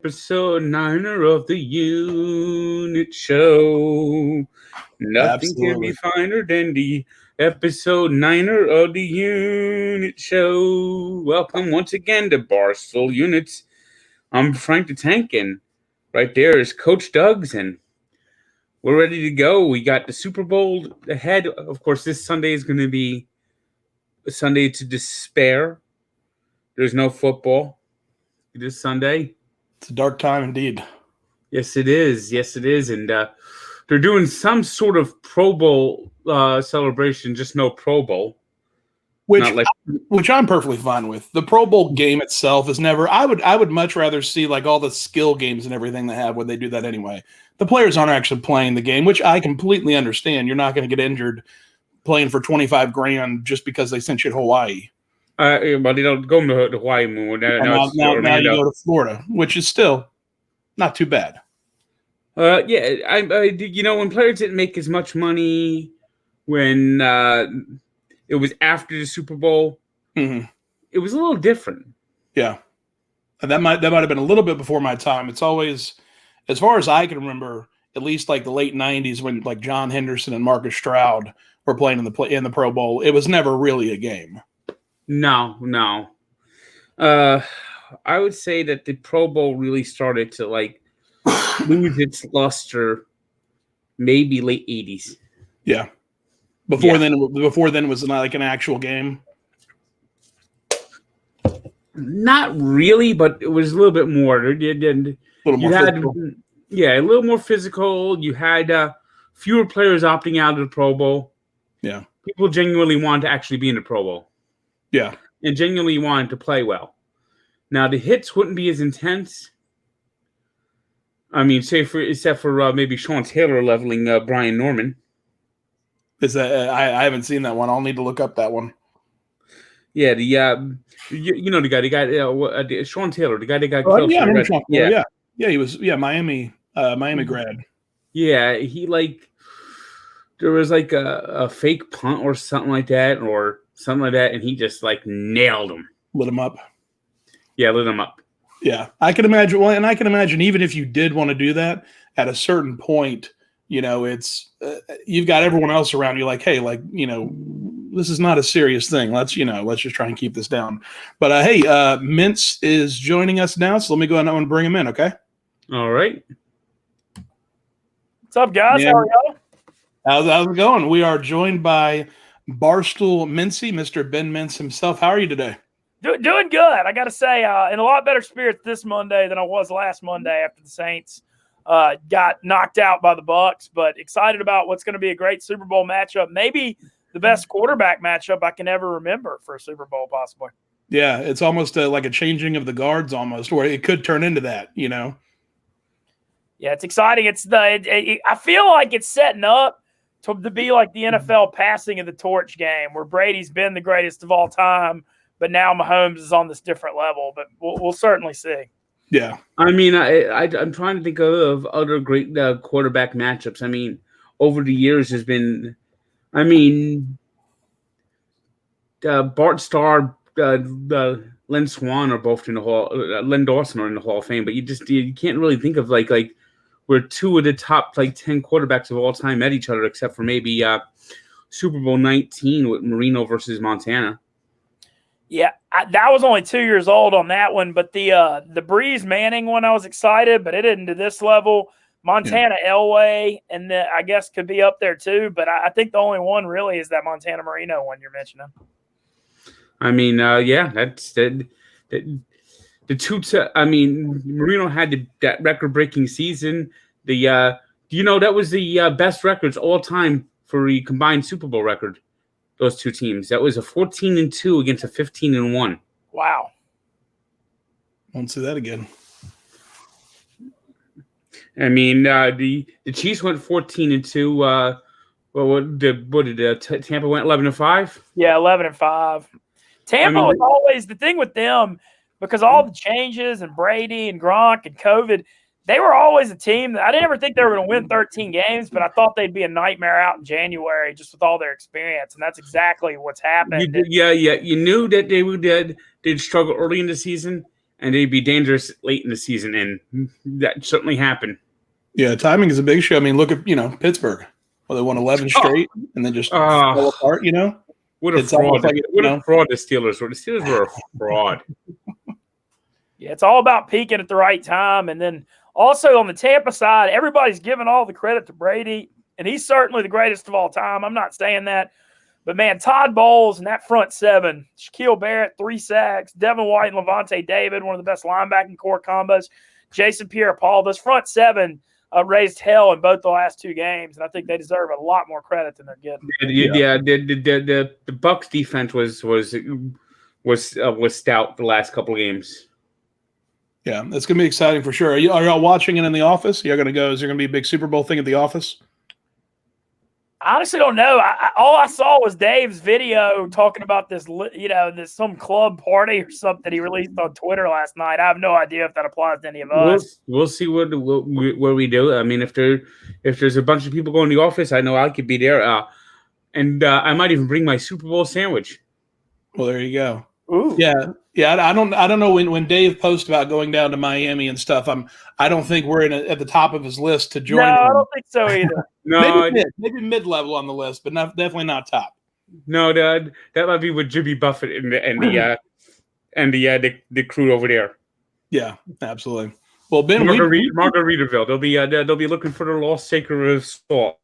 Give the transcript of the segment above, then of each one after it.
Episode 9 of the Unit Show. Nothing can be Absolutely. finer than the episode 9 of the Unit Show. Welcome once again to Barstool Units. I'm Frank the Tank, and right there is Coach Doug's, and we're ready to go. We got the Super Bowl ahead. Of course, this Sunday is going to be a Sunday to despair. There's no football this Sunday. It's a dark time indeed. Yes, it is. Yes, it is. And they're doing some sort of Pro Bowl celebration, just no Pro Bowl. Which I'm perfectly fine with. The Pro Bowl game itself is never. I would much rather see like all the skill games and everything they have when they do that anyway. The players aren't actually playing the game, which I completely understand. You're not going to get injured playing for $25,000 just because they sent you to Hawaii. But they don't go to Hawaii more. Now you go to Florida, which is still not too bad. When players didn't make as much money when it was after the Super Bowl, It was a little different. Yeah, that might have been a little bit before my time. It's always, as far as I can remember, at least like the late '90s when like John Henderson and Marcus Stroud were playing in the Pro Bowl. It was never really a game. No. I would say that the Pro Bowl really started to like lose its luster maybe late 80s. Yeah. Before then it was not like an actual game. Not really, but it was a little bit more. A little more physical. You had fewer players opting out of the Pro Bowl. Yeah. People genuinely wanted to actually be in the Pro Bowl. Yeah. And genuinely wanted to play well. Now, the hits wouldn't be as intense. I mean, except for maybe Sean Taylor leveling Brian Norman. Is that I haven't seen that one. I'll need to look up that one. Yeah, the guy, Sean Taylor, the guy that got killed. Yeah, I remember Sean Taylor. Yeah, he was Miami grad. Yeah, there was like a fake punt or something like that, and he just like nailed him. Lit him up. Yeah, lit him up. Yeah, I can imagine. Well, and I can imagine even if you did want to do that at a certain point, it's you've got everyone else around you. Like, hey, this is not a serious thing. Let's just try and keep this down. But hey, Mintz is joining us now, so let me go ahead and bring him in. Okay. All right. What's up, guys? How are y'all? How's it going? We are joined by Barstool Mintzy, Mr. Ben Mintz himself. How are you today? Doing good. I got to say, in a lot better spirits this Monday than I was last Monday after the Saints got knocked out by the Bucs. But excited about what's going to be a great Super Bowl matchup. Maybe the best quarterback matchup I can ever remember for a Super Bowl, possibly. Yeah, it's almost like a changing of the guards, almost, where it could turn into that. Yeah, it's exciting. I feel like it's setting up to be like the NFL passing of the torch game, where Brady's been the greatest of all time. But now Mahomes is on this different level, but we'll certainly see. Yeah. I mean, I'm trying to think of other great quarterback matchups. I mean, over the years has been, Bart Starr, Len Swan are both in the Hall. Len Dawson are in the Hall of Fame, but you can't really think of like where two of the top 10 quarterbacks of all time met each other, except for maybe Super Bowl 19 with Marino versus Montana. Yeah, that was only 2 years old on that one, but the Breeze Manning one I was excited, but it didn't to this level. Montana Elway, and I guess could be up there too, but I think the only one really is that Montana Marino one you're mentioning. I mean, that's the two. Marino had that record-breaking season. That was the best records all time for a combined Super Bowl record. Those two teams. That was a 14-2 against a 15-1. Wow. Won't see that again. I mean, the Chiefs went 14-2. What did Tampa went 11-5? Yeah, 11-5. Tampa was always the thing with them because all the changes and Brady and Gronk and COVID. They were always a team that I didn't ever think they were going to win 13 games, but I thought they'd be a nightmare out in January just with all their experience, and that's exactly what's happened. You knew that they'd struggle early in the season, and they'd be dangerous late in the season, and that certainly happened. Yeah, timing is a big show. I mean, look at Pittsburgh. Well, they won 11 straight and then just fell apart. What a fraud! What a fraud the Steelers were. The Steelers were a fraud. Yeah, it's all about peaking at the right time, and then also on the Tampa side, everybody's giving all the credit to Brady, and he's certainly the greatest of all time. I'm not saying that. But, man, Todd Bowles and that front seven, Shaquille Barrett, 3 sacks, Devin White and Levante David, one of the best linebacking core combos, Jason Pierre-Paul, those front seven raised hell in both the last 2 games, and I think they deserve a lot more credit than they're getting. Yeah, the Bucks defense was stout the last couple of games. Yeah, it's going to be exciting for sure. Are y'all watching it in the office? You're going to go? Is there going to be a big Super Bowl thing at the office? I honestly don't know. All I saw was Dave's video talking about this, this some club party or something he released on Twitter last night. I have no idea if that applies to any of us. We'll see what we do. I mean, if there's a bunch of people going to the office, I know I could be there, and I might even bring my Super Bowl sandwich. Well, there you go. Ooh. Yeah. I don't know when Dave posts about going down to Miami and stuff. I don't think we're at the top of his list to join. No, him. I don't think so either. No, maybe mid-level on the list, but definitely not top. No, that might be with Jimmy Buffett and the crew over there. Yeah, absolutely. Well, Ben, Margaritaville. They'll be looking for their lost sacred of salt.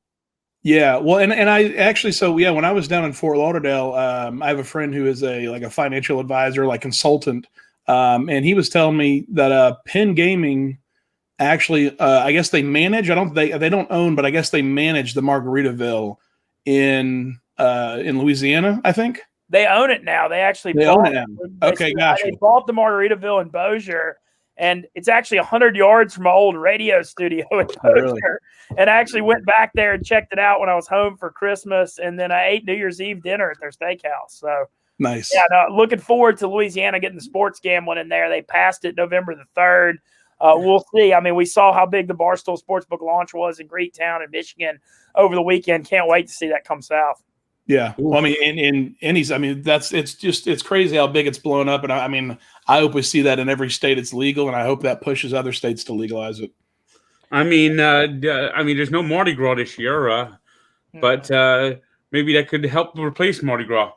Yeah, well, and I actually, when I was down in Fort Lauderdale, I have a friend who is a financial advisor, like consultant, and he was telling me that Penn Gaming actually, I guess they manage. They don't own, but I guess they manage the Margaritaville in Louisiana. I think they own it now. They own it now. Okay, gotcha. They bought the Margaritaville in Bossier. And it's actually 100 yards from my old radio studio in Bossier. Really? And I actually went back there and checked it out when I was home for Christmas. And then I ate New Year's Eve dinner at their steakhouse. So nice. Yeah, no, looking forward to Louisiana getting the sports gambling in there. They passed it November the 3rd. We'll see. I mean, we saw how big the Barstool Sportsbook launch was in Greektown in Michigan over the weekend. Can't wait to see that come south. Yeah, well, I mean, it's crazy how big it's blown up, and I hope we see that in every state it's legal, and I hope that pushes other states to legalize it. I mean, there's no Mardi Gras this year, but maybe that could help replace Mardi Gras.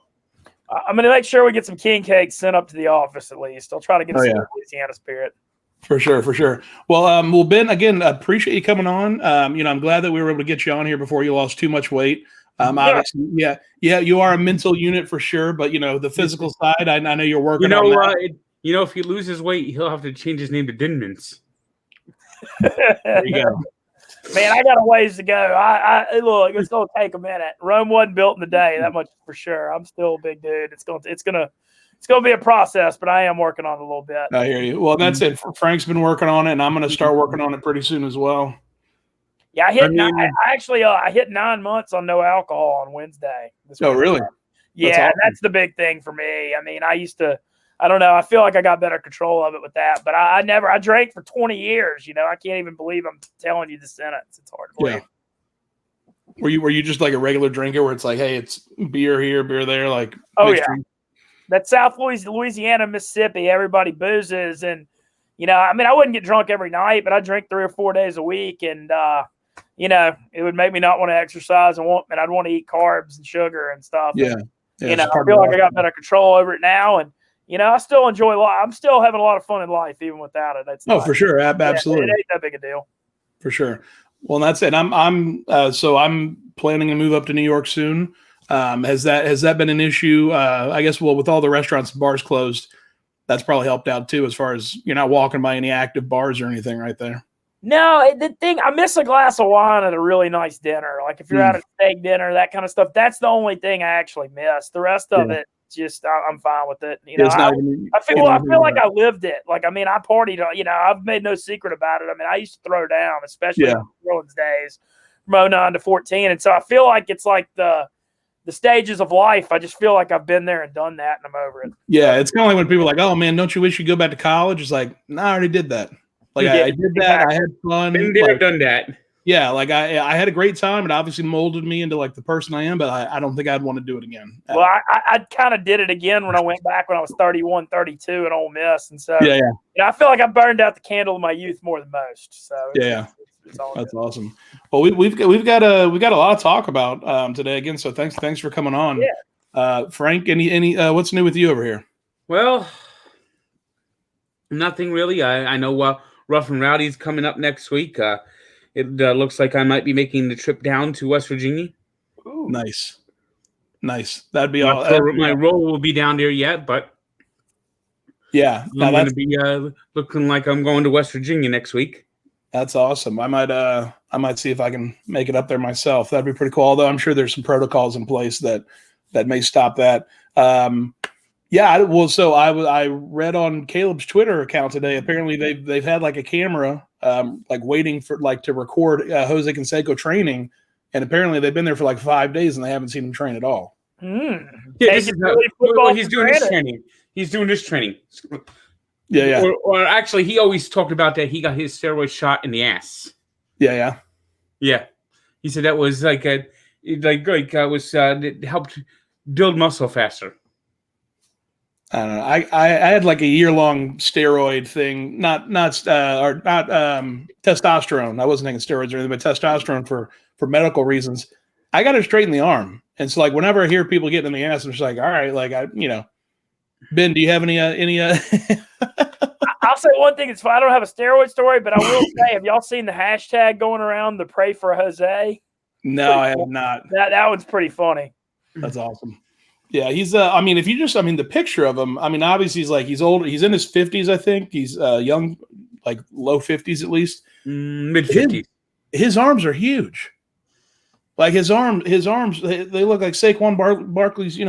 I'm going to make sure we get some king cakes sent up to the office at least. I'll try to get some Louisiana spirit. For sure. Well, Ben, again, I appreciate you coming on. I'm glad that we were able to get you on here before you lost too much weight. Obviously, you are a mental unit for sure, but the physical side, I know you're working on that. If he loses weight, he'll have to change his name to Dinmans. There you go. Man, I got a ways to go. Look, it's gonna take a minute. Rome wasn't built in a day, that much for sure. I'm still a big dude. It's gonna be a process, but I am working on it a little bit. I hear you. Well, that's it. Frank's been working on it, and I'm gonna start working on it pretty soon as well. Yeah, I hit 9 months on no alcohol on Wednesday. Oh, really? Yeah, that's the big thing for me. I mean, I don't know. I feel like I got better control of it with that, but I drank for 20 years. I can't even believe I'm telling you the sentence. It's hard to believe. Yeah. Were you just like a regular drinker where it's like, hey, it's beer here, beer there? Like, oh yeah. That South Louisiana, Mississippi, everybody boozes. And, I wouldn't get drunk every night, but I drink 3 or 4 days a week. And, it would make me not want to exercise and I'd want to eat carbs and sugar and stuff. Yeah. And, I feel like I got better control over it now. And, I still enjoy life. I'm still having a lot of fun in life, even without it. For sure. Absolutely. It ain't that big a deal. For sure. Well, that's it. I'm planning to move up to New York soon. Has that been an issue? I guess, with all the restaurants and bars closed, that's probably helped out too, as far as you're not walking by any active bars or anything right there. No, the thing, I miss a glass of wine at a really nice dinner. Like if you're at a steak dinner, that kind of stuff, that's the only thing I actually miss. The rest of it, just I'm fine with it. I feel like I lived it. Like, I partied, I've made no secret about it. I used to throw down, especially in New Orleans days from 09 to 14. And so I feel like it's like the stages of life. I just feel like I've been there and done that and I'm over it. Yeah. It's kind of like when people are like, oh man, don't you wish you'd go back to college? It's like, no, I already did that. Like I did that. I had fun. Been there, done that. Yeah, like I had a great time. It obviously molded me into like the person I am, but I don't think I'd want to do it again. Well, I kind of did it again when I went back when I was 31, 32 at Ole Miss. And so I feel like I burned out the candle of my youth more than most. So it's all that's good. awesome. Well, we've got a lot of talk about today again. So thanks for coming on. Yeah. Frank, any what's new with you over here? Well, nothing really. I know Rough and Rowdy's coming up next week. It looks like I might be making the trip down to West Virginia. Ooh. Nice. That'd be Not sure my role will be down there yet, but yeah, I'm going to be looking like I'm going to West Virginia next week. That's awesome. I might see if I can make it up there myself. That'd be pretty cool. Although I'm sure there's some protocols in place that may stop that. So I read on Caleb's Twitter account today. Apparently they've had like a camera like waiting for like to record Jose Canseco training, and apparently they've been there for like 5 days and they haven't seen him train at all. Yeah, this is he's doing this training. He's doing this training. Yeah. Or actually, he always talked about that he got his steroid shot in the ass. Yeah. He said that was it helped build muscle faster. I don't know. I had like a year-long steroid thing, not testosterone. I wasn't taking steroids or anything, but testosterone for medical reasons. I got to straighten the arm, and so like whenever I hear people getting in the ass, I'm just like, all right, like Ben, do you have any? I'll say one thing. It's fine. I don't have a steroid story, but I will say, have y'all seen the hashtag going around, the Pray for Jose? No, I have not. That one's pretty funny. That's awesome. Yeah, he's the picture of him, obviously he's old. He's in his 50s, I think. He's young, like low 50s at least. Mid 50s. His arms are huge. Like his arms, they look like Saquon Barkley's,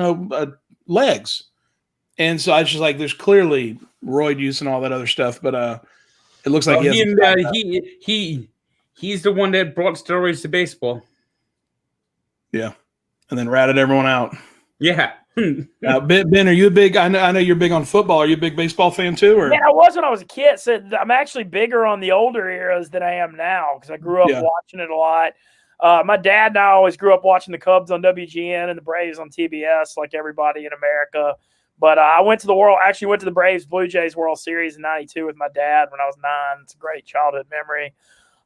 legs. And so I was just like, there's clearly roid use and all that other stuff, but it looks like he's the one that brought steroids to baseball. Yeah, and then ratted everyone out. Yeah. Now, Ben, are you a big? I know you're big on football. Are you a big baseball fan too? Or I was when I was a kid. So I'm actually bigger on the older eras than I am now because I grew up watching it a lot. My dad and I always grew up watching the Cubs on WGN and the Braves on TBS, like everybody in America. But I went to the Braves Blue Jays World Series in '92 with my dad when I was 9. It's a great childhood memory.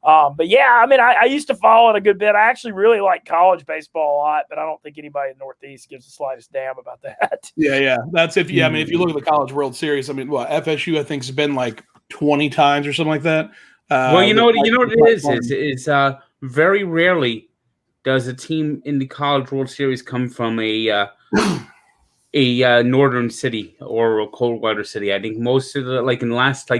But yeah, I used to follow it a good bit. I actually really like college baseball a lot, but I don't think anybody in the Northeast gives the slightest damn about that. Yeah. That's if you look at the College World Series, FSU I think has been like 20 times or something like that. Well, you know what it is very rarely does a team in the College World Series come from a northern city or a cold weather city. I think most of in the last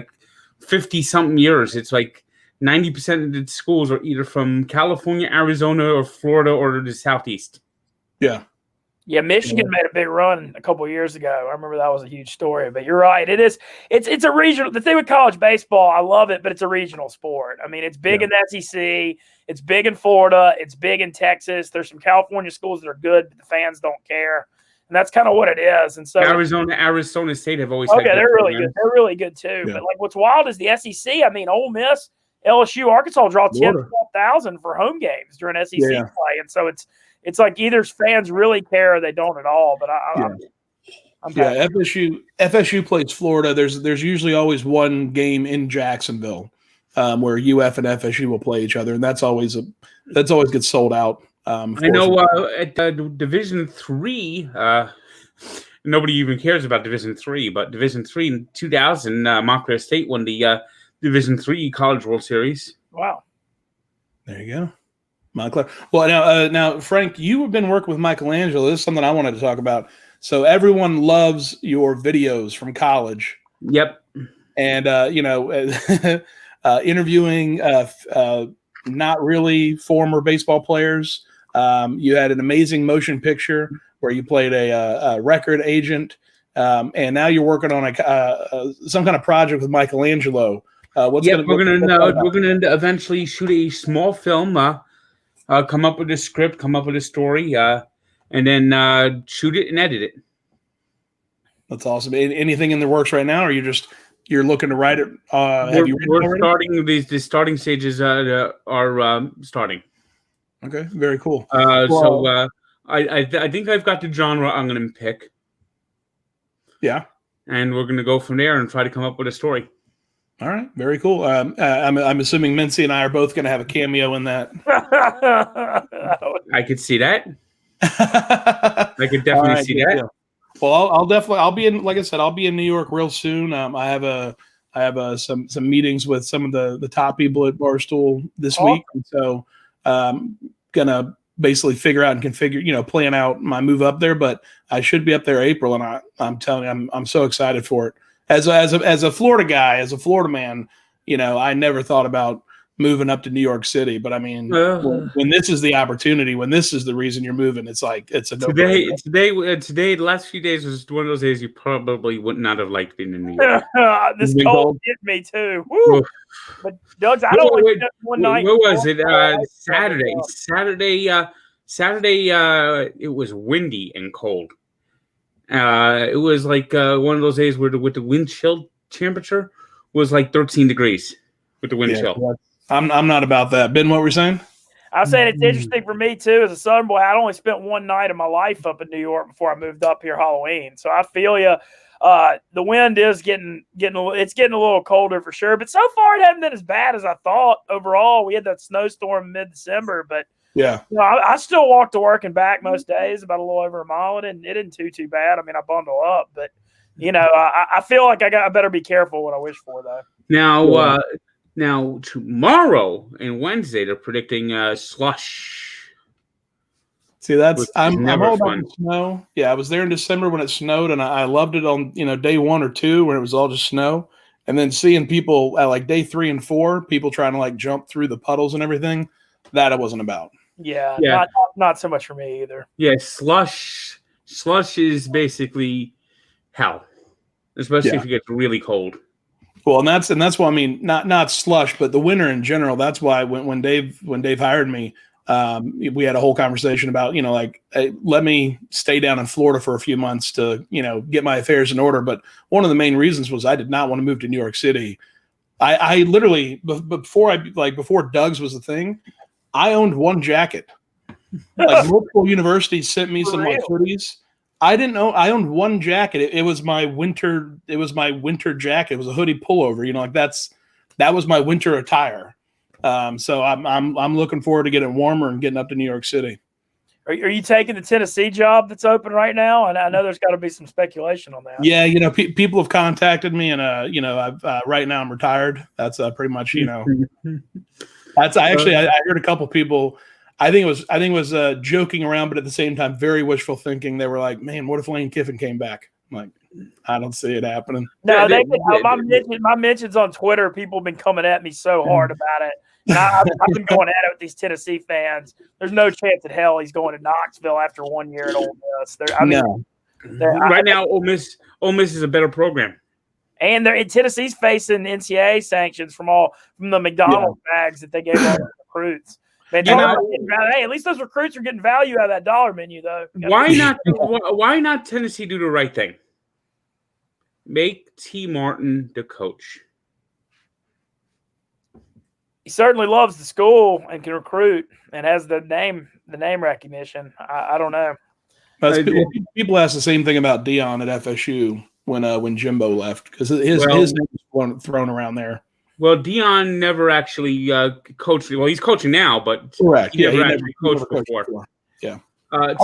50 something years, it's like 90% of the schools are either from California, Arizona, or Florida, or the Southeast. Yeah. Yeah, Michigan made a big run a couple of years ago. I remember that was a huge story. But you're right. It is. It's a regional. The thing with college baseball, I love it, but it's a regional sport. It's big in the SEC. It's big in Florida. It's big in Texas. There's some California schools that are good, but the fans don't care. And that's kind of what it is. And so Arizona State have always they're really good. They're really good too. Yeah. But what's wild is the SEC. Ole Miss, LSU, Arkansas draw 10,000 for home games during SEC play, and so it's like either fans really care or they don't at all. But FSU plays Florida. There's usually always one game in Jacksonville where UF and FSU will play each other, and that's always gets sold out. I know at Division III, nobody even cares about Division III, but Division III in 2000, Montclair State won the Division III College World Series. Wow. There you go. Montclair. Well, now, Frank, you have been working with Michelangelo. This is something I wanted to talk about. So everyone loves your videos from college. Yep. And, interviewing not really former baseball players. You had an amazing motion picture where you played a record agent. And now you're working on some kind of project with Michelangelo. We're going to eventually shoot a small film, come up with a script, come up with a story, and then shoot it and edit it. That's awesome. Anything in the works right now, or are you just you're looking to write it. Have you written it We're already? starting the starting stages are starting. Okay, very cool. I think I've got the genre I'm going to pick, Yeah. and we're going to go from there and try to come up with a story. All right, very cool. I'm assuming Mintzy and I are both going to have a cameo in that. I could see that. I could definitely see that. Deal. Well, I'll be in. Like I said, I'll be in New York real soon. I have some meetings with some of the top people at Barstool this week, and so gonna basically figure out and configure, plan out my move up there. But I should be up there April, and I'm telling you, I'm so excited for it. As a Florida guy, as a Florida man, I never thought about moving up to New York City. But I mean, when this is the opportunity, when this is the reason you're moving, it's like it's a today. The last few days was one of those days you probably would not have liked being in New York. This cold hit me too. Woo. But Doug's, I don't like one night. What was it? Saturday. It was windy and cold. It was like one of those days where with the wind chill temperature was like 13 degrees with the wind chill. I'm not about that. Ben, what were you saying? I was saying it's interesting for me too as a Southern boy. I'd only spent one night of my life up in New York before I moved up here Halloween. So I feel you. The wind is getting a little colder for sure. But so far it hasn't been as bad as I thought. Overall, we had that snowstorm mid-December, but yeah, I still walk to work and back most days, about a little over a mile, and it isn't too bad. I mean, I bundle up, but I feel like I better be careful what I wish for though. Now tomorrow and Wednesday they're predicting slush. See, I'm all about the snow. Yeah, I was there in December when it snowed, and I loved it on day 1 or 2 when it was all just snow, and then seeing people at like day 3 and 4, people trying to like jump through the puddles and everything, that I wasn't about. Yeah. Not so much for me either. Yeah, slush is basically hell, especially if it gets really cold. Well, and that's why I mean not slush, but the winter in general. That's why when Dave hired me, we had a whole conversation about hey, let me stay down in Florida for a few months to get my affairs in order. But one of the main reasons was I did not want to move to New York City. I literally before Doug's was the thing, I owned one jacket. Like multiple universities sent me some like hoodies. I didn't know. I owned one jacket. It was my winter. It was my winter jacket. It was a hoodie pullover. That was my winter attire. So I'm looking forward to getting warmer and getting up to New York City. Are you taking the Tennessee job that's open right now? And I know there's got to be some speculation on that. Yeah, people have contacted me, and I've right now I'm retired. That's pretty much That's I heard a couple people. I think it was joking around, but at the same time, very wishful thinking. They were like, "Man, what if Lane Kiffin came back?" I'm like, I don't see it happening. No, my mentions on Twitter. People have been coming at me so hard about it. And I've been going at it with these Tennessee fans. There's no chance in hell he's going to Knoxville after 1 year at Ole Miss. Right now, Ole Miss is a better program. And Tennessee's facing NCAA sanctions from the McDonald's bags that they gave all the recruits. Man, hey, at least those recruits are getting value out of that dollar menu, though. Why not Tennessee do the right thing? Make T. Martin the coach. He certainly loves the school and can recruit and has the name recognition. I don't know. People ask the same thing about Dion at FSU when Jimbo left, because his name was thrown around there. Well, Dion never actually coached. Well, he's coaching now, but correct. He never actually coached before. Yeah. I'm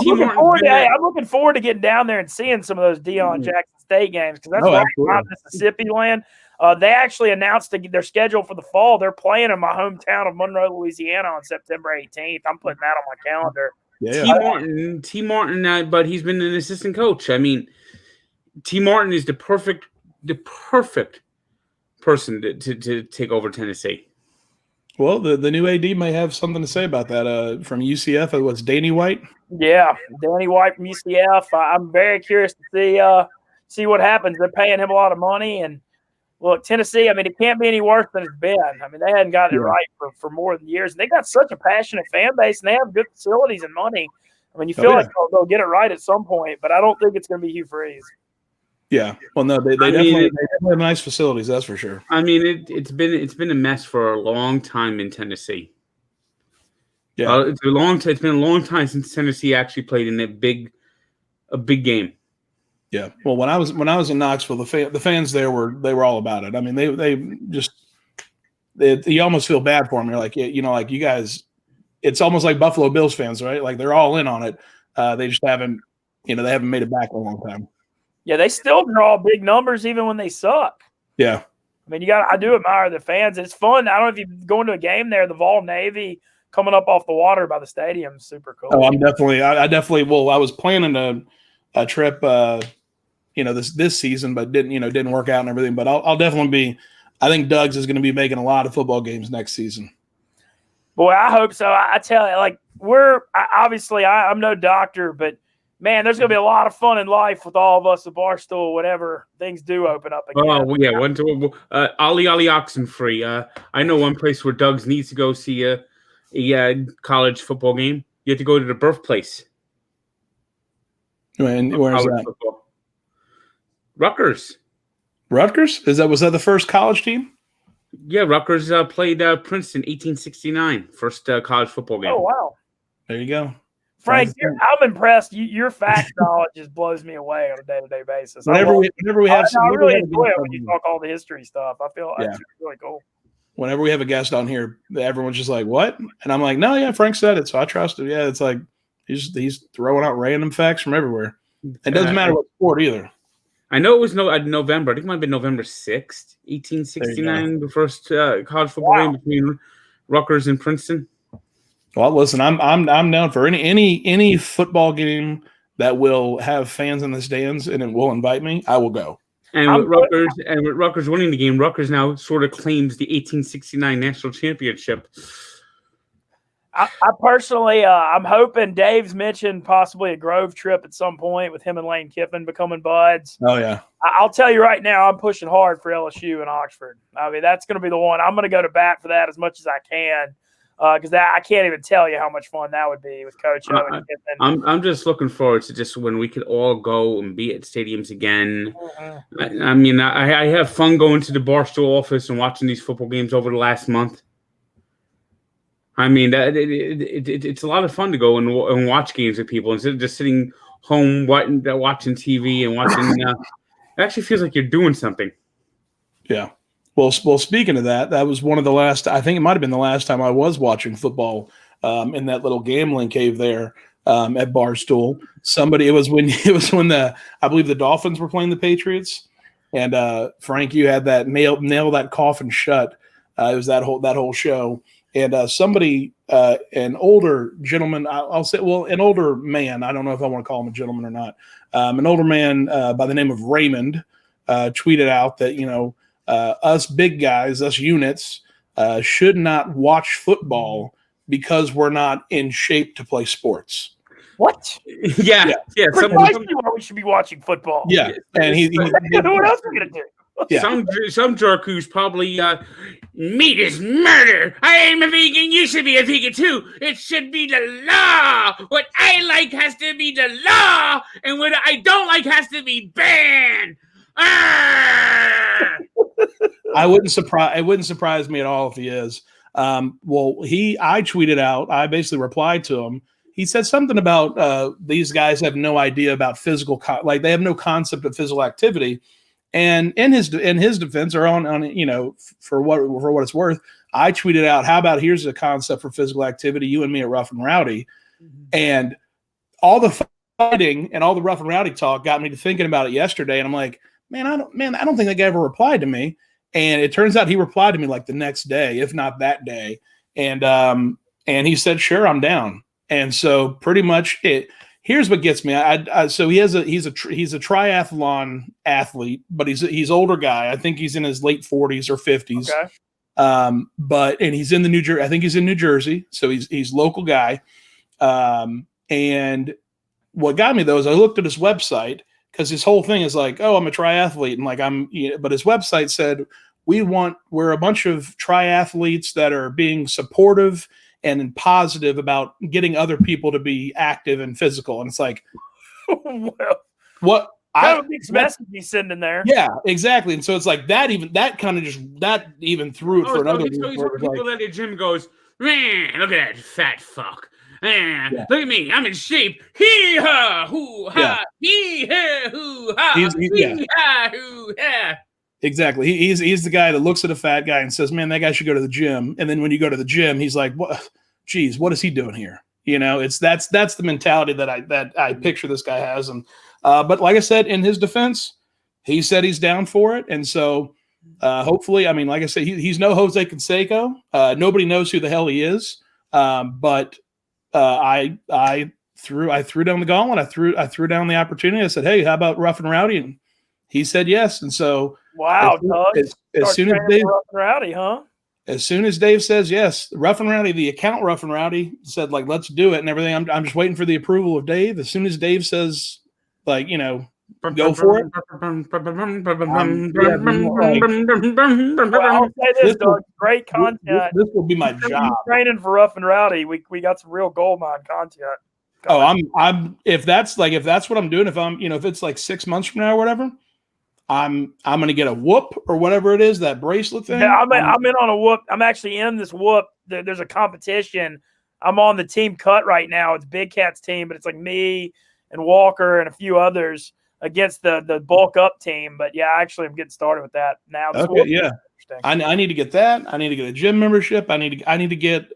looking forward to getting down there and seeing some of those Dion Jackson State games, because that's right in Mississippi land. They actually announced their schedule for the fall. They're playing in my hometown of Monroe, Louisiana on September 18th. I'm putting that on my calendar. Yeah. T. Martin, but he's been an assistant coach. I mean, T. Martin is the perfect person to take over Tennessee. Well, the new AD may have something to say about that. From UCF, it was Danny White. Yeah, Danny White from UCF. I'm very curious to see what happens. They're paying him a lot of money, and look, Tennessee. I mean, it can't be any worse than it's been. I mean, they hadn't gotten it right for more than years. And they got such a passionate fan base, and they have good facilities and money. I mean, you feel like they'll get it right at some point, but I don't think it's going to be Hugh Freeze. Yeah. Well, no, they I definitely, mean, they definitely have nice facilities. That's for sure. I mean, it's been a mess for a long time in Tennessee. Yeah. It's been a long time since Tennessee actually played in a big game. Yeah. Well, when I was in Knoxville, the fans there were all about it. I mean, you almost feel bad for them. You're like, like you guys, it's almost like Buffalo Bills fans, right? Like they're all in on it. They just haven't, they haven't made it back in a long time. Yeah, they still draw big numbers even when they suck. Yeah. I mean, I do admire the fans. It's fun. I don't know if you've gone to a game there, the Vol Navy coming up off the water by the stadium. Super cool. Oh, I definitely, well, I was planning a trip, this season, but didn't work out and everything, but I'll definitely I think Doug's is going to be making a lot of football games next season. Boy, I hope so. I tell you, like I'm no doctor, but man, there's going to be a lot of fun in life with all of us at Barstool whenever things do open up again. Oh, yeah. Ollie Oxenfree. I know one place where Doug's needs to go see a college football game. You have to go to the birthplace. And where is that? Football. Rutgers. Rutgers? Was that the first college team? Yeah, Rutgers played Princeton 1869, first college football game. Oh, wow. There you go. Frank, I'm impressed. Your fact knowledge just blows me away on a day-to-day basis. Whenever we have, I really enjoy it when you talk all the history stuff. I feel it's really cool. Whenever we have a guest on here, everyone's just like, "What?" And I'm like, "No, yeah, Frank said it, so I trust him." Yeah, it's like he's throwing out random facts from everywhere. It doesn't matter what sport either. I know it was November. I think it might have been November 6th, 1869, the first college football game between Rutgers and Princeton. Well, listen, I'm down for any football game that will have fans in the stands and it will invite me. I will go. And with Rutgers winning the game, Rutgers now sort of claims the 1869 national championship. I personally, I'm hoping Dave's mentioned possibly a Grove trip at some point with him and Lane Kiffin becoming buds. Oh, yeah. I'll tell you right now, I'm pushing hard for LSU and Oxford. I mean, that's going to be the one. I'm going to go to bat for that as much as I can because I can't even tell you how much fun that would be with Coach O and Kiffin. I'm just looking forward to just when we could all go and be at stadiums again. Mm-hmm. I mean, I have fun going to the Barstool office and watching these football games over the last month. I mean, it's a lot of fun to go and watch games with people instead of just sitting home watching TV and watching. It actually feels like you're doing something. Yeah. Well, speaking of that, that was one of the last. I think it might have been the last time I was watching football in that little gambling cave there at Barstool. It was when I believe the Dolphins were playing the Patriots, and Frank, you had that nail that coffin shut. It was that whole show. And somebody, an older gentleman, I'll say, well, an older man, I don't know if I want to call him a gentleman or not, an older man by the name of Raymond tweeted out that, us big guys, us units, should not watch football because we're not in shape to play sports. What? Yeah. Precisely why we should be watching football. Yeah. And what else are we going to do? Yeah. Some jerk who's probably meat is murder. I am a vegan. You should be a vegan too. It should be the law. What I like has to be the law, and what I don't like has to be banned. It wouldn't surprise me at all if he is. I tweeted out. I basically replied to him. He said something about these guys have no idea about physical, like they have no concept of physical activity. And in his defense, or on for what it's worth, I tweeted out, how about here's a concept for physical activity, you and me at Rough and Rowdy. Mm-hmm. And all the fighting and all the Rough and Rowdy talk got me to thinking about it yesterday. And I'm like, I don't think that guy ever replied to me. And it turns out he replied to me like the next day, if not that day. And he said, sure, I'm down. And so pretty much here's what gets me. So he's a triathlon athlete, but he's older guy. I think he's in his late 40s or 50s. Okay. And he's in I think he's in New Jersey. So he's local guy. And what got me though is I looked at his website because his whole thing is like, oh, I'm a triathlete, and like but his website said we're a bunch of triathletes that are being supportive and positive about getting other people to be active and physical. And it's like, well, what Kind of a mixed message he's sending there. Yeah, exactly. And so it's like that kind of threw it for another week. So people at the gym goes, man, look at that fat fuck. Man, look at me, I'm in shape. Hee ha, hoo ha, hee ha, hoo ha, hee ha, hoo ha. Exactly. He's the guy that looks at a fat guy and says, "Man, that guy should go to the gym." And then when you go to the gym, he's like, "What? Geez, what is he doing here?" You know, that's the mentality that I picture this guy has. And but like I said, in his defense, he said he's down for it, and so hopefully, I mean, like I said, he's no Jose Canseco. Nobody knows who the hell he is. But I threw down the gauntlet. I threw down the opportunity. I said, "Hey, how about Rough and Rowdy?" And he said yes. And so, wow, as soon as Dave, Rough and Rowdy, huh? As soon as Dave says yes, Rough and Rowdy, the account Rough and Rowdy said like, "Let's do it," and everything. I'm just waiting for the approval of Dave. As soon as Dave says, like, you know, go for it. I'll say this, Doug. Great content. This will be my job. Training for Rough and Rowdy. We got some real gold mine content. I'm if that's what I'm doing, if it's like 6 months from now or whatever, I'm gonna get a whoop or whatever it is, that bracelet thing. Yeah, I'm in on a whoop. I'm actually in this whoop. There's a competition. I'm on the team cut right now. It's Big Cat's team, but it's like me and Walker and a few others against the bulk up team. But yeah, actually, I'm getting started with that now. Okay, yeah. I need to get that. I need to get a gym membership. I need to get.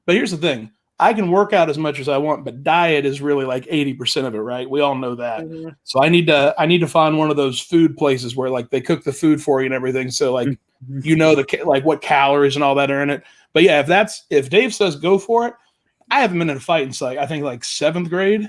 But here's the thing: I can work out as much as I want, but diet is really like 80% of it, right? We all know that. Mm-hmm. So I need to find one of those food places where like they cook the food for you and everything. So like you know like what calories and all that are in it. But yeah, if Dave says go for it, I haven't been in a fight since I think 7th grade.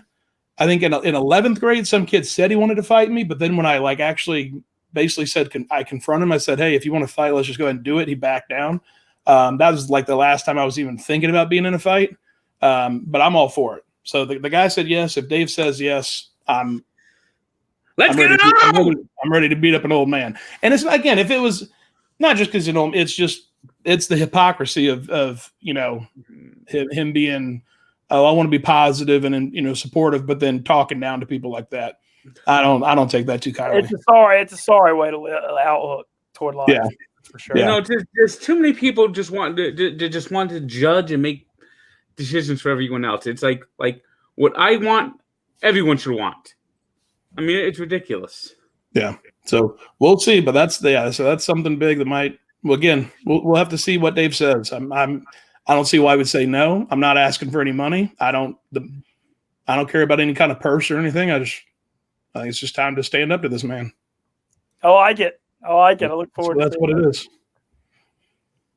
I think in 11th grade, some kid said he wanted to fight me, but then when I like actually basically said I confronted him, I said, "Hey, if you want to fight, let's just go ahead and do it." He backed down. That was like the last time I was even thinking about being in a fight. But I'm all for it. So the guy said yes. If Dave says yes, I'm ready to beat up an old man. And it's again, if it was not just because it's the hypocrisy of him being, oh, I want to be positive and supportive, but then talking down to people like that. I don't take that too kindly. It's a sorry way to outlook toward life. Yeah, for sure. Yeah. There's too many people just want to judge and make decisions for everyone else. It's like what I want, everyone should want. I mean, it's ridiculous. Yeah. So we'll see, but so that's something big that might. Well, again, we'll have to see what Dave says. I don't see why I would say no. I'm not asking for any money. I don't care about any kind of purse or anything. I think it's just time to stand up to this man. I like it. I look forward. That's what it is.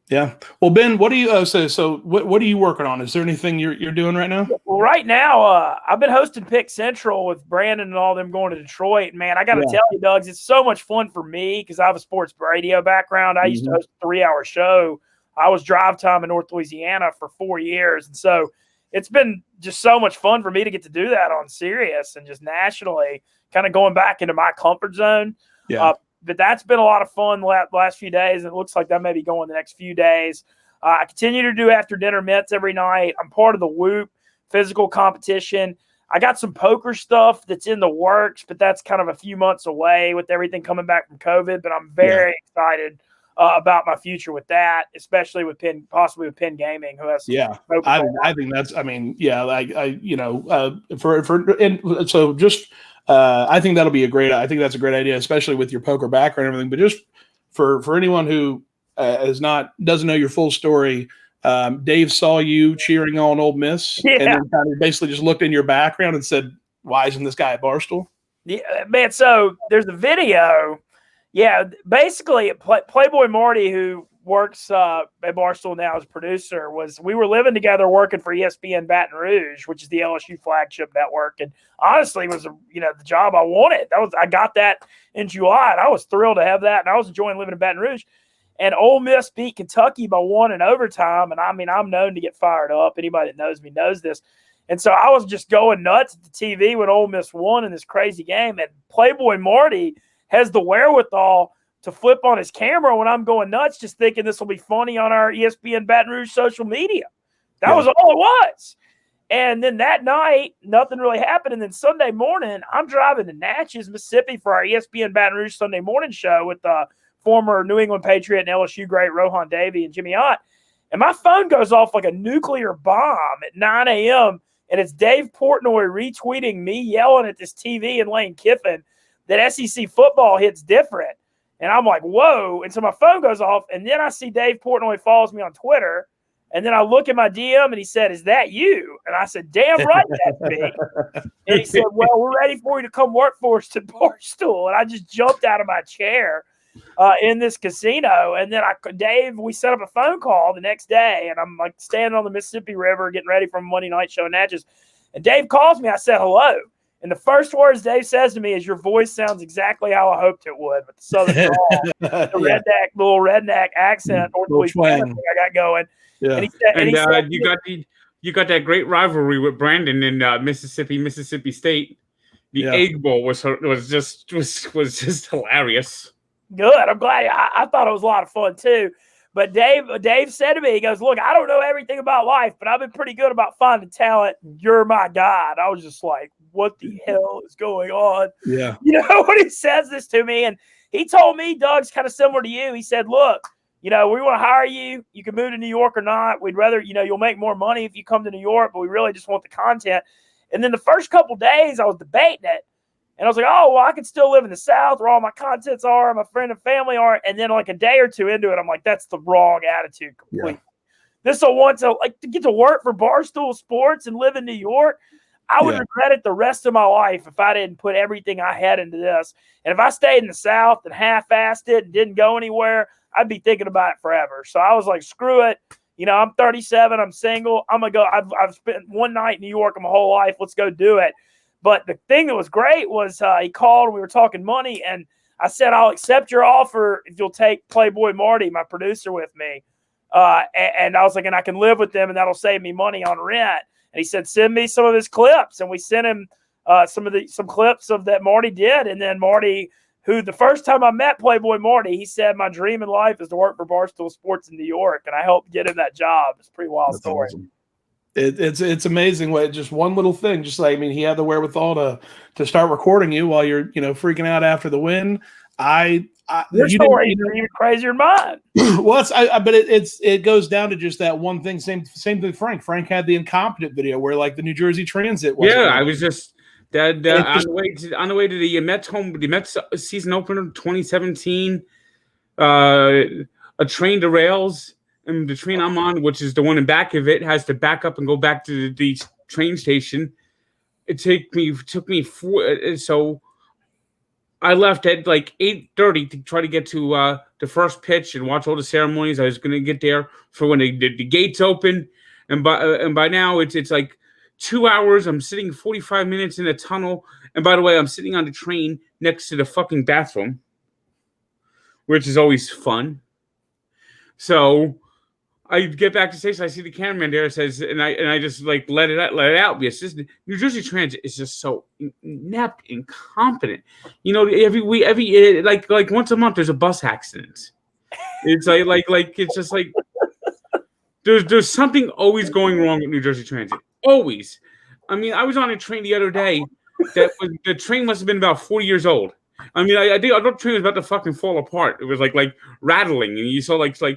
Yeah. Well, Ben, what do you so what are you working on? Is there anything you're doing right now? Well, right now, I've been hosting Pick Central with Brandon and all them going to Detroit. Man, I got to tell you, Doug, it's so much fun for me because I have a sports radio background. I used to host a 3-hour show. I was drive time in North Louisiana for 4 years. And so it's been just so much fun for me to get to do that on Sirius and just nationally, kind of going back into my comfort zone. Yeah. But that's been a lot of fun the last few days. And it looks like that may be going the next few days. I continue to do after dinner mitts every night. I'm part of the Whoop physical competition. I got some poker stuff that's in the works, but that's kind of a few months away with everything coming back from COVID. But I'm very excited about my future with that, especially with possibly with Penn Gaming, who has I think that's. I mean, so just. I think that'll be I think that's a great idea, especially with your poker background and everything. But just for anyone who doesn't know your full story, Dave saw you cheering on Ole Miss, and then kind of basically just looked in your background and said, "Why isn't this guy at Barstool?" Yeah, man. So there's a video. Yeah, basically, Playboy Marty, who works at Barstool now as a producer, we were living together working for ESPN Baton Rouge, which is the LSU flagship network, and honestly was the job I wanted. I got that in July, and I was thrilled to have that, and I was enjoying living in Baton Rouge. And Ole Miss beat Kentucky by 1 in overtime, and I mean I'm known to get fired up. Anybody that knows me knows this. And so I was just going nuts at the TV when Ole Miss won in this crazy game, and Playboy Marty has the wherewithal to flip on his camera when I'm going nuts, just thinking this will be funny on our ESPN Baton Rouge social media. That was all it was. And then that night, nothing really happened. And then Sunday morning, I'm driving to Natchez, Mississippi for our ESPN Baton Rouge Sunday morning show with former New England Patriot and LSU great Rohan Davey and Jimmy Ott. And my phone goes off like a nuclear bomb at 9 a.m. And it's Dave Portnoy retweeting me yelling at this TV in Lane Kiffin that SEC football hits different. And I'm like, whoa. And so my phone goes off. And then I see Dave Portnoy follows me on Twitter. And then I look at my DM and he said, "Is that you?" And I said, "Damn right that's me." And he said, "Well, we're ready for you to come work for us at Barstool." And I just jumped out of my chair in this casino. And then Dave, we set up a phone call the next day. And I'm like standing on the Mississippi River getting ready for a Monday night show in Natchez. And Dave calls me. I said, "Hello." And the first words Dave says to me is, "Your voice sounds exactly how I hoped it would, with the southern drawl, the little redneck accent, or the twang I got going." Yeah. And you got that great rivalry with Brandon in Mississippi State. The Egg Bowl was just hilarious. Good. I'm glad. I thought it was a lot of fun too. But Dave said to me, he goes, "Look, I don't know everything about life, but I've been pretty good about finding talent. You're my guy." And I was just like, what the hell is going on? Yeah. You know, when he says this to me, and he told me, Doug's kind of similar to you. He said, "Look, we want to hire you. You can move to New York or not. We'd rather, you'll make more money if you come to New York, but we really just want the content." And then the first couple of days I was debating it. And I was like, oh, well, I can still live in the South where all my contents are, my friend and family are. And then like a day or two into it, I'm like, that's the wrong attitude completely. Yeah. This will want to get to work for Barstool Sports and live in New York. I would regret it the rest of my life if I didn't put everything I had into this. And if I stayed in the South and half-assed it and didn't go anywhere, I'd be thinking about it forever. So I was like, screw it. I'm 37. I'm single. I'm going to go. I've spent one night in New York my whole life. Let's go do it. But the thing that was great was he called. We were talking money. And I said, "I'll accept your offer if you'll take Playboy Marty, my producer, with me." And I was like, "And I can live with them, and that'll save me money on rent." And he said, "Send me some of his clips." And we sent him some clips of that Marty did. And then Marty, who the first time I met Playboy Marty, he said, "My dream in life is to work for Barstool Sports in New York." And I helped get him that job. It's a pretty wild story. Awesome. It's amazing what just one little thing, just like, he had the wherewithal to start recording you while you're, freaking out after the win. Your story is even crazier than mine. Well, but it goes down to just that one thing. Same thing with Frank. Frank had the incompetent video where like the New Jersey Transit. I was just on the way to the Mets season opener 2017. A train derails, and the train I'm on, which is the one in back of it, has to back up and go back to the train station. It took me so I left at like 8:30 to try to get to the first pitch and watch all the ceremonies. I was going to get there for when the gates open, and by now it's like 2 hours. I'm sitting 45 minutes in a tunnel, and by the way, I'm sitting on the train next to the fucking bathroom, which is always fun. So I get back to station. I see the cameraman there. Says, and I just like let it out. Because this New Jersey Transit is just so inept, incompetent. Every like once a month there's a bus accident. It's like it's just like there's something always going wrong with New Jersey Transit. Always. I mean, I was on a train the other day. The train must have been about 40 years old. I mean, I thought the train was about to fucking fall apart. It was like rattling, and you saw like and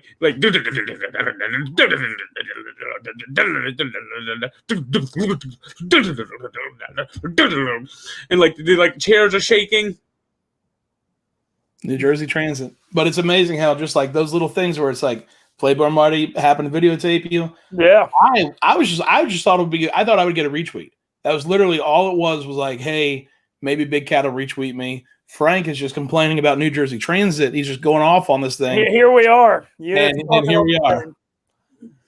like chairs are shaking. New Jersey Transit, but it's amazing how just like those little things where it's like Playboy Marty happened to videotape you. Yeah, I just thought it would be. I thought I would get a retweet. That was literally all it was like, hey, maybe Big Cat will retweet me. Frank is just complaining about New Jersey Transit. He's just going off on this thing. Here we are. And here we are.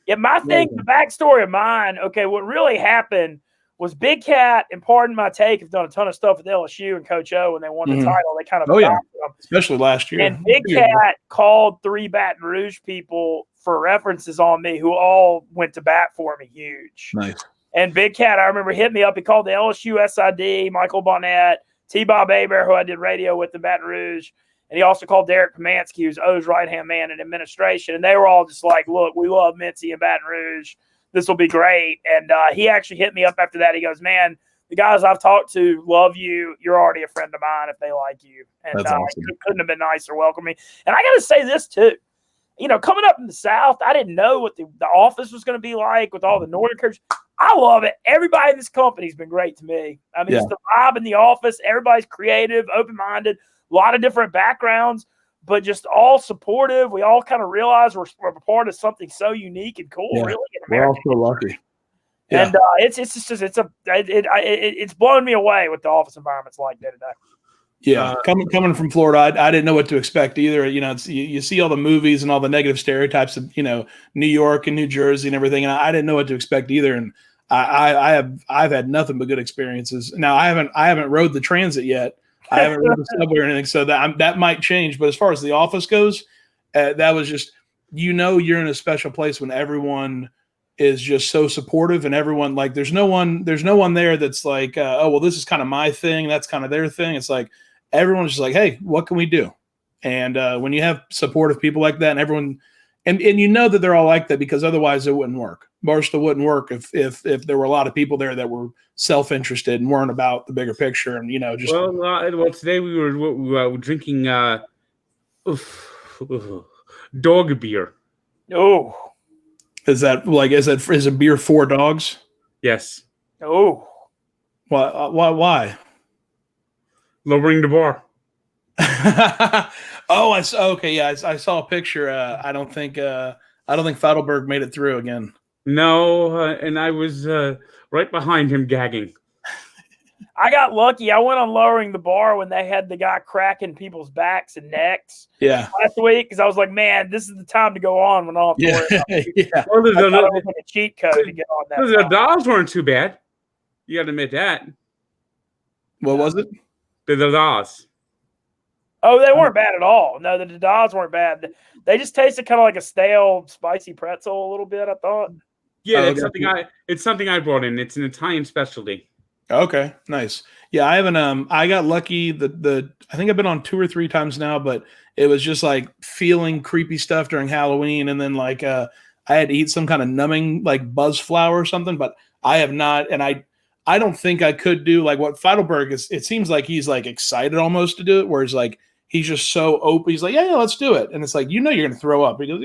Yeah, my thing, the backstory of mine, okay, what really happened was Big Cat, and pardon my take, have done a ton of stuff with LSU and Coach O when they won the title. They kind of them. Especially last year. And Big Cat called 3 Baton Rouge people for references on me who all went to bat for me huge. Nice. And Big Cat, I remember, hit me up. He called the LSU SID, Michael Bonnet, T-Bob Aber, who I did radio with in Baton Rouge. And he also called Derek Pomansky, who's O's right-hand man in administration. And they were all just like, look, we love Mintzy in Baton Rouge. this will be great. And he actually hit me up after that. He goes, man, the guys I've talked to love you. You're already a friend of mine if they like you. And That's awesome. couldn't have been nicer welcoming. And I got to say this too. Coming up in the South, I didn't know what the office was going to be like with all the Northern coaches. I love it. Everybody in this company has been great to me. I mean, it's the vibe in the office. Everybody's creative, open-minded, a lot of different backgrounds, but just all supportive. We all kind of realize we're a part of something so unique and cool, really, in America. We're all so lucky. Yeah. And it's blown me away what the office environment's like day to day. Yeah, coming from Florida, I didn't know what to expect either. You see all the movies and all the negative stereotypes of New York and New Jersey and everything, and I didn't know what to expect either. And I've had nothing but good experiences. Now I haven't rode the transit yet. I haven't rode the subway or anything, so that might change. But as far as the office goes, that was just you're in a special place when everyone is just so supportive and everyone like there's no one there that's like oh well this is kind of my thing, that's kind of their thing. It's like everyone's just like, hey, what can we do? And when you have supportive people like that and everyone and that they're all like that because otherwise it wouldn't work. Barstool wouldn't work if there were a lot of people there that were self-interested and weren't about the bigger picture and just well today we were drinking dog beer. Oh. Is it beer for dogs? Yes. Oh. Why? Lowering the bar. Oh, I saw a picture. I don't think Feidelberg made it through again. No, and I was right behind him gagging. I got lucky. I went on lowering the bar when they had the guy cracking people's backs and necks last week because I was like, man, this is the time to go on when I'll have to worry about it. Well, I thought it was like a cheat code to get on that. The dolls weren't too bad. You got to admit that. What was it? The dolls. Oh, they weren't bad at all. No, the dolls weren't bad. They just tasted kind of like a stale, spicy pretzel a little bit, I thought. Yeah, it's something I brought in. It's an Italian specialty. Okay, nice. Yeah, I haven't. I got lucky. I think I've been on 2 or 3 times now, but it was just like feeling creepy stuff during Halloween, and then like I had to eat some kind of numbing like buzz flower or something. But I have not, and I don't think I could do like what Feidelberg is. It seems like he's like excited almost to do it, whereas like he's just so open. He's like, yeah, let's do it, and it's like you're going to throw up because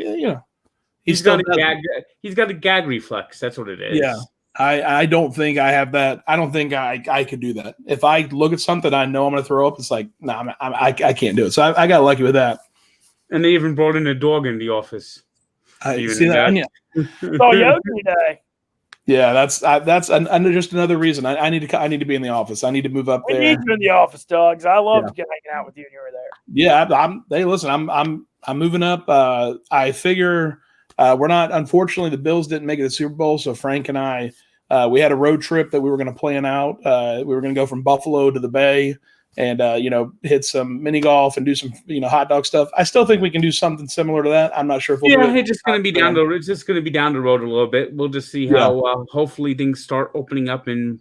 he's got a gag reflex. That's what it is. Yeah. I don't think I have that. I don't think I could do that. If I look at something I know I'm going to throw up, it's like, no, I can't do it. So I got lucky with that. And they even brought in a dog in the office. I see that. Oh, Yogi Day. Yeah, that's just another reason. I need to be in the office. I need to move up there. We need you in the office, Doug. I loved hanging out with you when you were there. Yeah, hey, listen, I'm moving up. I figure we're not. Unfortunately, the Bills didn't make it to the Super Bowl, so Frank and I. We had a road trip that we were going to plan out. We were going to go from Buffalo to the Bay and, hit some mini golf and do some, hot dog stuff. I still think we can do something similar to that. I'm not sure if we'll do it. It's just going to be down the road. It's just going to be down the road a little bit. We'll just see how hopefully things start opening up in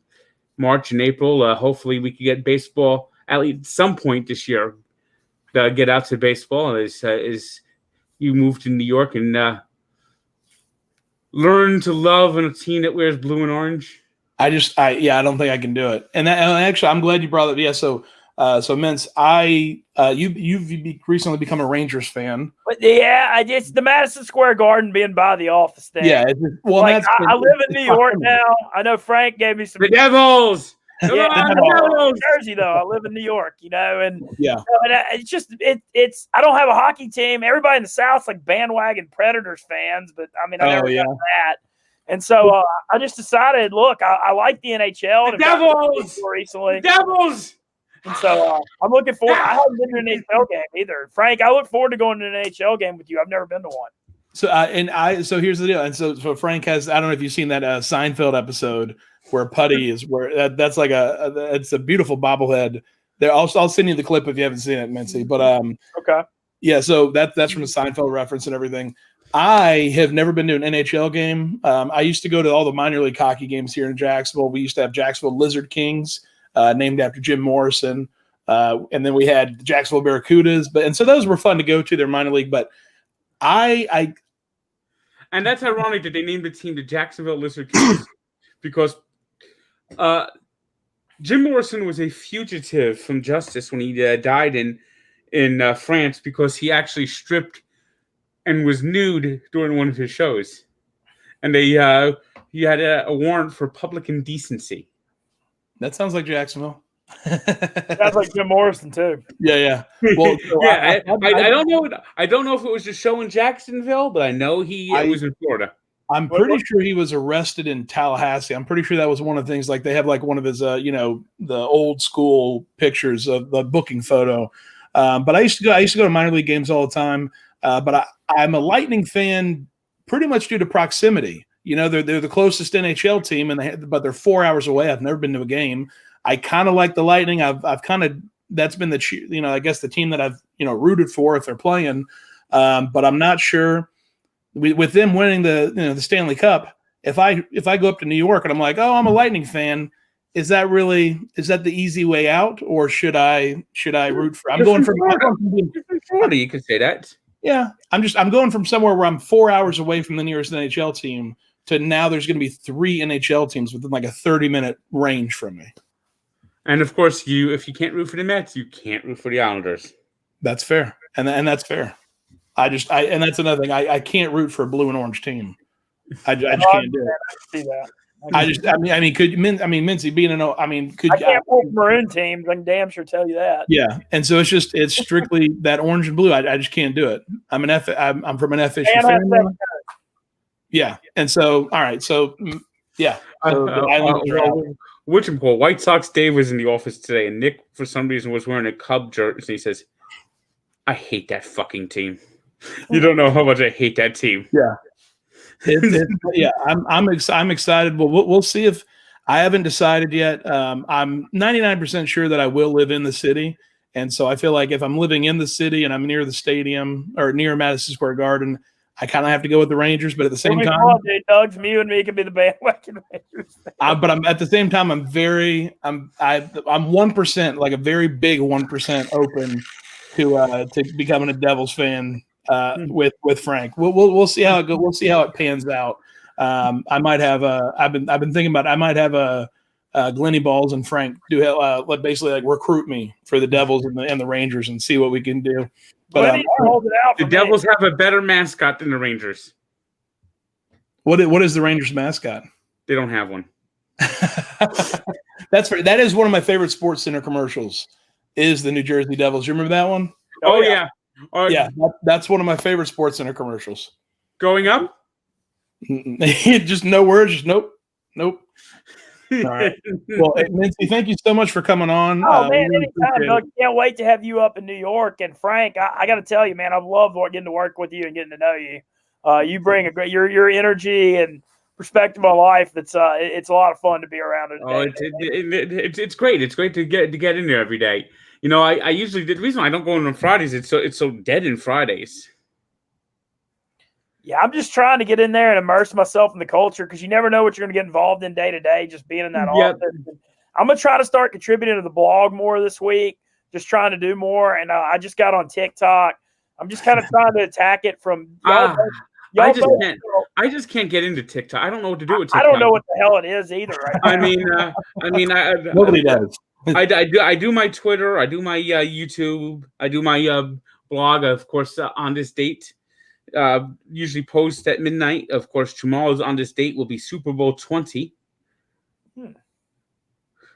March and April. Hopefully we can get baseball at least some point this year. Get out to baseball as you move to New York and learn to love a team that wears blue and orange. I don't think I can do it. And actually, I'm glad you brought it. Yeah. So Mintz, you've recently become a Rangers fan. But the Madison Square Garden being by the office thing. Yeah. I live in New York now. I know Frank gave me some. The Devils. Yeah, I'm in Jersey though. I live in New York, and it's just it's. I don't have a hockey team. Everybody in the South's like bandwagon Predators fans, but I mean, I never got that. And so I just decided, look, I like the NHL. The Devils recently. The Devils. And so I'm looking forward. I haven't been to an NHL game either, Frank. I look forward to going to an NHL game with you. I've never been to one. So here's the deal. And so Frank has. I don't know if you've seen that Seinfeld episode where Putty is where that's like it's a beautiful bobblehead. There, I'll send you the clip if you haven't seen it, Mintzy. But okay, yeah. So that's from a Seinfeld reference and everything. I have never been to an NHL game. I used to go to all the minor league hockey games here in Jacksonville. We used to have Jacksonville Lizard Kings, named after Jim Morrison, and then we had the Jacksonville Barracudas. And so those were fun to go to. They're minor league, but I And that's ironic that they named the team the Jacksonville Lizard Killers because Jim Morrison was a fugitive from justice when he died in France because he actually stripped and was nude during one of his shows, and he had a warrant for public indecency. That sounds like Jacksonville. Sounds like Jim Morrison too. Yeah. Well, so yeah, I don't know. I don't know if it was a show in Jacksonville, but I know it was in Florida. I'm pretty sure he was arrested in Tallahassee. I'm pretty sure that was one of the things. Like they have like one of his, the old school pictures of the booking photo. But I used to go to minor league games all the time. But I'm a Lightning fan pretty much due to proximity. They're the closest NHL team, but they're 4 hours away. I've never been to a game. I kind of like the Lightning. I've kind of that's been I guess the team that I've rooted for if they're playing. But I'm not sure. With them winning the Stanley Cup, if I go up to New York and I'm like, oh, I'm a Lightning fan, is that the easy way out, or should I root for? I'm going from Florida. You could say that. Yeah, I'm going from somewhere where I'm 4 hours away from the nearest NHL team to now there's going to be 3 NHL teams within like a 30-minute range from me. And of course, if you can't root for the Mets, you can't root for the Islanders. That's fair, and that's fair. And that's another thing. I can't root for a blue and orange team. I just can't do it. I mean, Mintzy being I can't root for maroon teams. I can damn sure tell you that. Yeah, and so it's strictly that orange and blue. I just can't do it. I'm from an FSU family. Yeah, and so all right, so yeah. White Sox Dave was in the office today, and Nick for some reason was wearing a Cub jersey. And he says, "I hate that fucking team." You don't know how much I hate that team. Yeah, yeah. I'm excited. Well, we'll see if I haven't decided yet. I'm 99% sure that I will live in the city, and so I feel like if I'm living in the city and I'm near the stadium or near Madison Square Garden, I kind of have to go with the Rangers. But at the same time, Doug, from you and me can be the bandwagon Rangers. But I'm at the same time, I'm 1%, like a very big 1% open to becoming a Devils fan. With Frank, we'll see how it goes. We'll see how it pans out. I might have I've been thinking about. I might have Glenny Balls and Frank do basically like recruit me for the Devils and the Rangers and see what we can do. But the Devils have a better mascot than the Rangers. What is the Rangers mascot? They don't have one. That is one of my favorite Sports Center commercials. Is the New Jersey Devils? You remember that one? Oh yeah. Yeah, that's one of my favorite Sports Center commercials. Going up? Just no words. Just nope. All right. Well, Mintzy, thank you so much for coming on. Oh man, anytime, Doug. Can't wait to have you up in New York. And Frank, I got to tell you, man, I've loved getting to work with you and getting to know you. You bring a great your energy and perspective on life. It's a lot of fun to be around. It's great. It's great to get in there every day. I usually the reason I don't go in on Fridays. It's so dead in Fridays. Yeah, I'm just trying to get in there and immerse myself in the culture because you never know what you're going to get involved in day to day. Just being in that office. I'm gonna try to start contributing to the blog more this week. Just trying to do more, and I just got on TikTok. I'm just kind of trying to attack it from. I just can't get into TikTok. I don't know what to do with TikTok. I don't know what the hell it is either. Right now. Nobody does. I do my Twitter. I do my YouTube. I do my blog. Of course, on this date, usually post at midnight. Of course, tomorrow's on this date will be Super Bowl 20,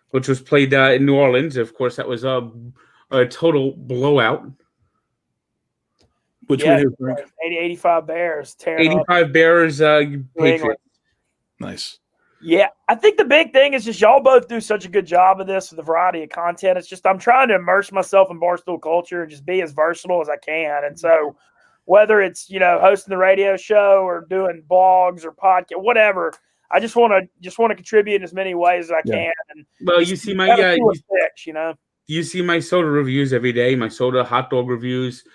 which was played in New Orleans. Of course, that was a total blowout. Which one? 85 Bears. 85 Bears. Patriots. Nice. Yeah, I think the big thing is just y'all both do such a good job of this with the variety of content. It's just I'm trying to immerse myself in Barstool culture and just be as versatile as I can. And so whether it's, hosting the radio show or doing blogs or podcast, whatever, I just want to contribute in as many ways as I can. And you see my you see my soda reviews every day, my soda hot dog reviews,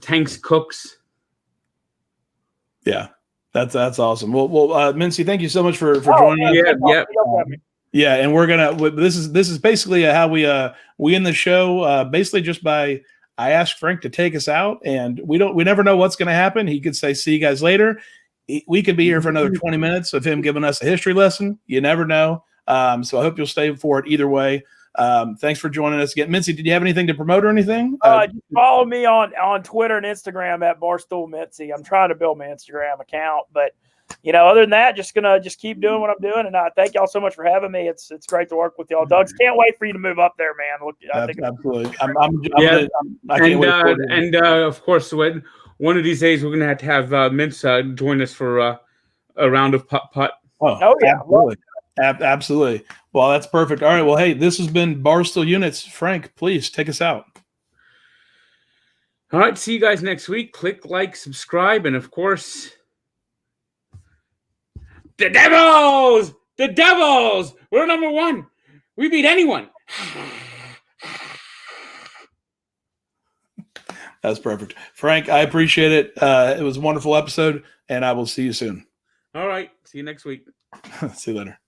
Tank's cooks. Yeah. That's awesome. Well, Mintzy, thank you so much for joining us. Yeah, and we're gonna. This is basically how we end the show. Basically, just by I asked Frank to take us out, and we never know what's going to happen. He could say, "See you guys later." we could be here for another 20 minutes of him giving us a history lesson. You never know. So I hope you'll stay for it either way. Thanks for joining us again. Mintzy, did you have anything to promote or anything? Just follow me on Twitter and Instagram at Barstool Mintzy. I'm trying to build my Instagram account, but other than that, just keep doing what I'm doing. And thank y'all so much for having me. It's great to work with y'all. Doug's can't wait for you to move up there, man. Look, I think absolutely. I And can't wait. of course, one of these days we're gonna have Mintz join us for a round of putt. Oh yeah, absolutely. Well, that's perfect. All right. Well, hey, this has been Barstool Units. Frank, please take us out. All right. See you guys next week. Click like, subscribe, and of course, the Devils! The Devils! We're number one. We beat anyone. That's perfect. Frank, I appreciate it. It was a wonderful episode, and I will see you soon. All right. See you next week. See you later.